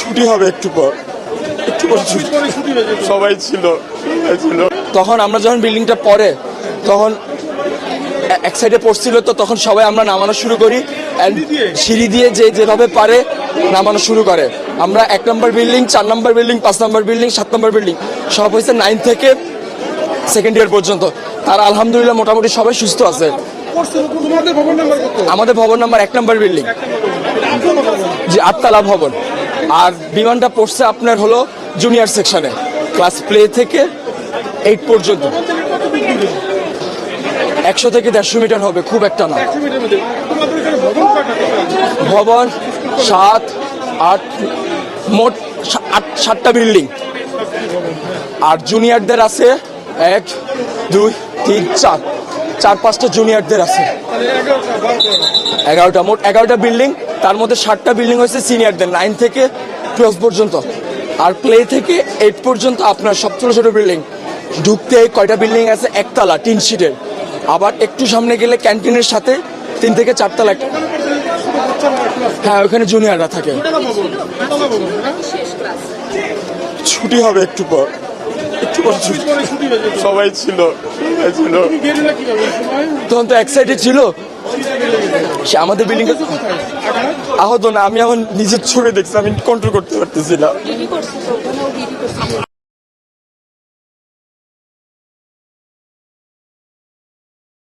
ছুটি হবে একটু পর ছুটি সবাই ছিল। তখন আমরা যখন বিল্ডিংটা পড়ে তখন এক সাইডে পড়ছিল, তো তখন সবাই আমরা নামানো শুরু করি, সিঁড়ি দিয়ে যেভাবে পারে নামানো শুরু করে। আমরা 1 নম্বর বিল্ডিং, 4 নম্বর বিল্ডিং, 5 নম্বর বিল্ডিং, 7 নম্বর বিল্ডিং সব হয়েছে 9 থেকে সেকেন্ড ইয়ার পর্যন্ত। তার আলহামদুলিল্লাহ মোটামুটি সবাই সুস্থ আছে। আমাদের ভবন নাম্বার 1 নম্বর বিল্ডিং, যে 8তলা ভবন। আর বিমানটা পড়ছে আপনার হলো জুনিয়র সেকশনে, ক্লাস প্লে থেকে 8 পর্যন্ত। 100 থেকে 150 মিটার হবে, খুব একটা না। ভবন 7, 8, মোট 7টা বিল্ডিং। আর জুনিয়রদের আছে 1, 2, 3, 4, 4-5টা জুনিয়রদের আছে। 11টা, মোট 11টা বিল্ডিং। তার মধ্যে 7টা বিল্ডিং হয়েছে সিনিয়রদের, 9 থেকে 12 পর্যন্ত। আর প্লে থেকে 8 পর্যন্ত আপনার সব ছোট ছোট বিল্ডিং। ঢুকতে কয়টা বিল্ডিং আছে, 1তলা টিন শিটের। আবার একটু সামনে গেলে ক্যান্টিনের সাথে 3 থেকে 4 তলা। হ্যাঁ, ওখানে জুনিয়ররা থাকে। ছুটি হবে একটু পর সবাই ছিল। তখন তো এক সাইডে ছিল, সে আমাদের বিল্ডিং আহত না। আমি আমার নিজের চোখে দেখছি, আমি কন্ট্রোল করতে পারতেছি না।